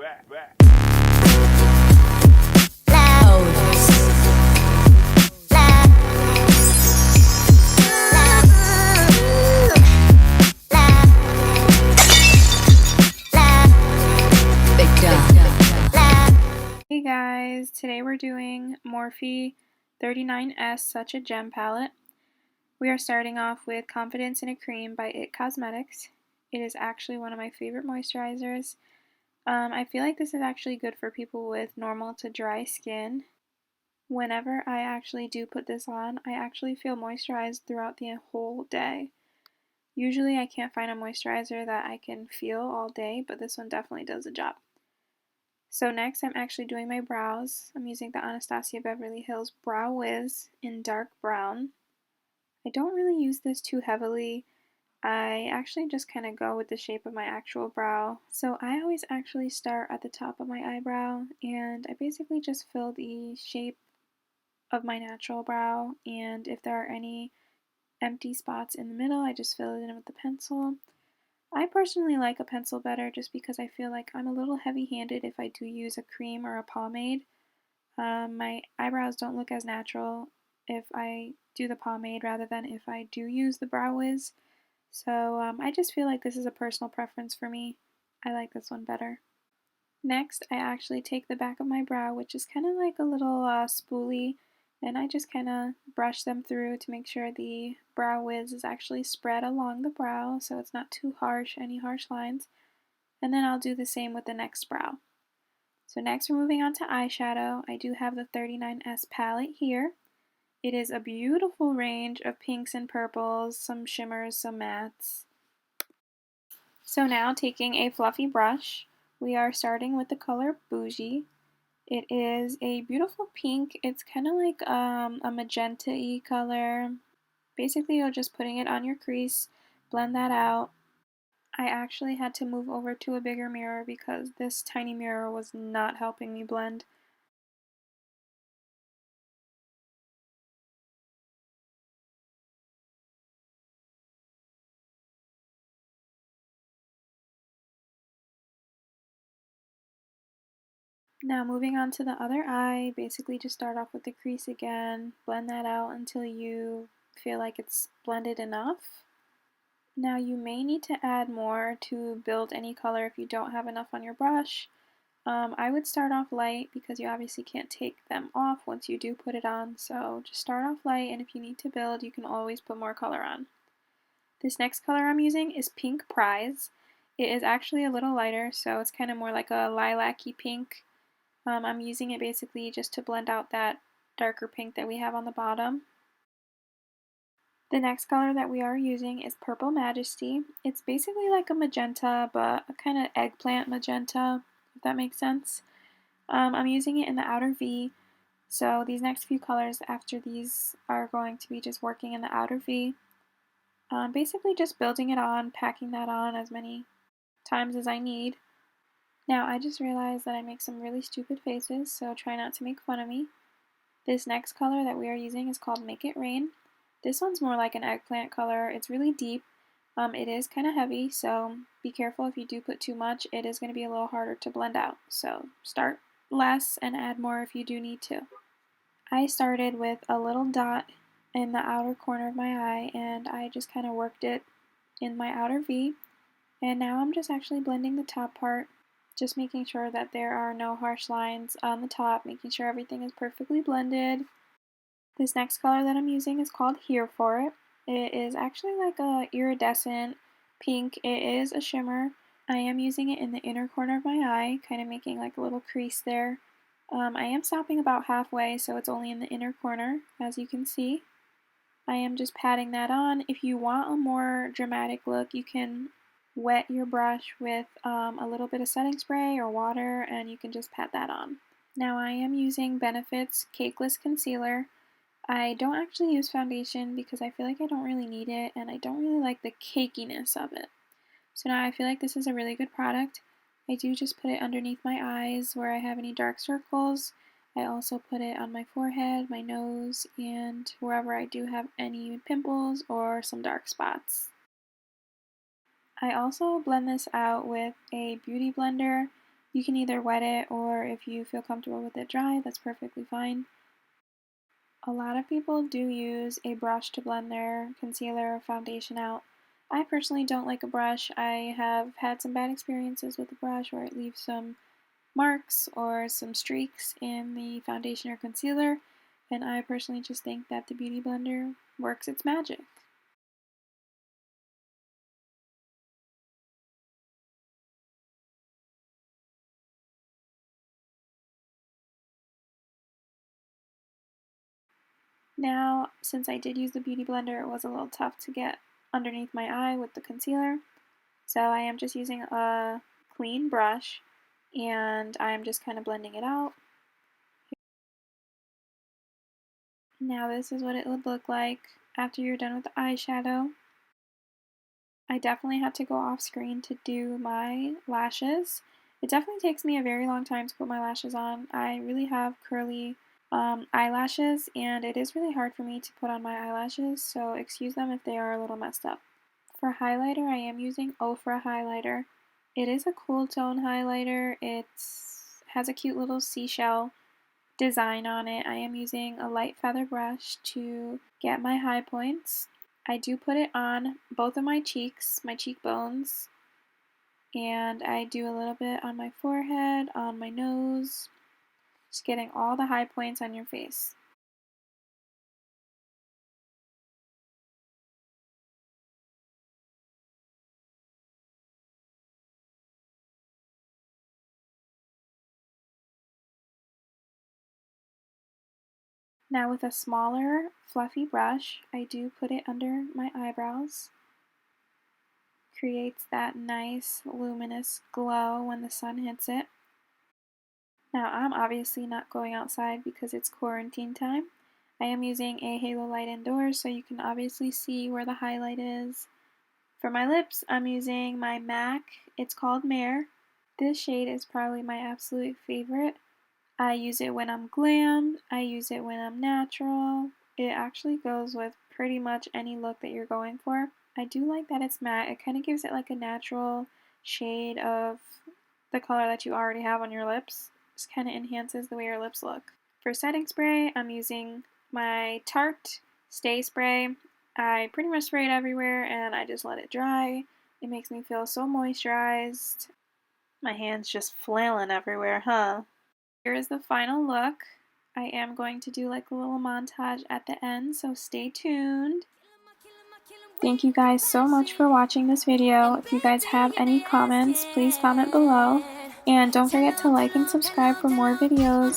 Hey guys, today we're doing Morphe 39S Such a Gem palette. We are starting off with Confidence in a Cream by IT Cosmetics. It is actually one of my favorite moisturizers. I feel like this is actually good for people with normal to dry skin. Whenever I actually do put this on, I actually feel moisturized throughout the whole day. Usually I can't find a moisturizer that I can feel all day, but this one definitely does the job. So next I'm actually doing my brows. I'm using the Anastasia Beverly Hills Brow Wiz in dark brown. I don't really use this too heavily. I actually just kind of go with the shape of my actual brow. So I always actually start at the top of my eyebrow and I basically just fill the shape of my natural brow, and if there are any empty spots in the middle, I just fill it in with the pencil. I personally like a pencil better just because I feel like I'm a little heavy-handed if I do use a cream or a pomade. My eyebrows don't look as natural if I do the pomade rather than if I do use the Brow Wiz. So I just feel like this is a personal preference for me. I like this one better. Next, I actually take the back of my brow, which is kind of like a little spoolie, and I just kind of brush them through to make sure the Brow Wiz is actually spread along the brow so it's not too harsh, any harsh lines. And then I'll do the same with the next brow. So next we're moving on to eyeshadow. I do have the 39S palette here. It is a beautiful range of pinks and purples, some shimmers, some mattes. So now taking a fluffy brush, we are starting with the color Bougie. It is a beautiful pink. It's kind of like a magenta-y color. Basically, you're just putting it on your crease, blend that out. I actually had to move over to a bigger mirror because this tiny mirror was not helping me blend. Now moving on to the other eye, basically just start off with the crease again, blend that out until you feel like it's blended enough. Now you may need to add more to build any color if you don't have enough on your brush. I would start off light because you obviously can't take them off once you do put it on, so just start off light, and if you need to build, you can always put more color on. This next color I'm using is Pink Prize. It is actually a little lighter, so it's kind of more like a lilac-y pink. I'm using it basically just to blend out that darker pink that we have on the bottom. The next color that we are using is Purple Majesty. It's basically like a magenta, but a kind of eggplant magenta, if that makes sense. I'm using it in the outer V, so these next few colors after these are going to be just working in the outer V. Basically just building it on, packing that on as many times as I need. Now I just realized that I make some really stupid faces, so try not to make fun of me. This next color that we are using is called Make It Rain. This one's more like an eggplant color. It's really deep. It is kind of heavy, so be careful if you do put too much. It is going to be a little harder to blend out, so start less and add more if you do need to. I started with a little dot in the outer corner of my eye, and I just kind of worked it in my outer V, and now I'm just actually blending the top part, just making sure that there are no harsh lines on the top, making sure everything is perfectly blended. This next color that I'm using is called Here For It. It is actually like a iridescent pink. It is a shimmer. I am using it in the inner corner of my eye, kind of making like a little crease there. I am stopping about halfway, so it's only in the inner corner, as you can see. I am just patting that on. If you want a more dramatic look, you can wet your brush with a little bit of setting spray or water, and you can just pat that on. Now I am using Benefit's Cakeless Concealer. I don't actually use foundation because I feel like I don't really need it, and I don't really like the cakiness of it. So now I feel like this is a really good product. I do just put it underneath my eyes where I have any dark circles. I also put it on my forehead, my nose, and wherever I do have any pimples or some dark spots. I also blend this out with a beauty blender. You can either wet it, or if you feel comfortable with it dry, that's perfectly fine. A lot of people do use a brush to blend their concealer or foundation out. I personally don't like a brush. I have had some bad experiences with a brush where it leaves some marks or some streaks in the foundation or concealer, and I personally just think that the Beauty Blender works its magic. Now, since I did use the Beauty Blender, it was a little tough to get underneath my eye with the concealer, so I am just using a clean brush, and I'm just kind of blending it out. Now this is what it would look like after you're done with the eyeshadow. I definitely had to go off screen to do my lashes. It definitely takes me a very long time to put my lashes on. I really have curly eyelashes, and it is really hard for me to put on my eyelashes, so excuse them if they are a little messed up. For highlighter, I am using Ofra highlighter. It is a cool tone highlighter. It has a cute little seashell design on it. I am using a light feather brush to get my high points. I do put it on both of my cheeks, my cheekbones, and I do a little bit on my forehead, on my nose, just getting all the high points on your face. Now with a smaller, fluffy brush, I do put it under my eyebrows. Creates that nice, luminous glow when the sun hits it. Now I'm obviously not going outside because it's quarantine time. I am using a halo light indoors, so you can obviously see where the highlight is. For my lips, I'm using my MAC. It's called Mare. This shade is probably my absolute favorite. I use it when I'm glammed. I use it when I'm natural. It actually goes with pretty much any look that you're going for. I do like that it's matte. It kind of gives it like a natural shade of the color that you already have on your lips. Just kind of enhances the way your lips look. For setting spray, I'm using my Tarte Stay Spray. I pretty much spray it everywhere and I just let it dry. It makes me feel so moisturized. My hand's just flailing everywhere, huh? Here is the final look. I am going to do like a little montage at the end, so stay tuned. Thank you guys so much for watching this video. If you guys have any comments, please comment below. And don't forget to like and subscribe for more videos.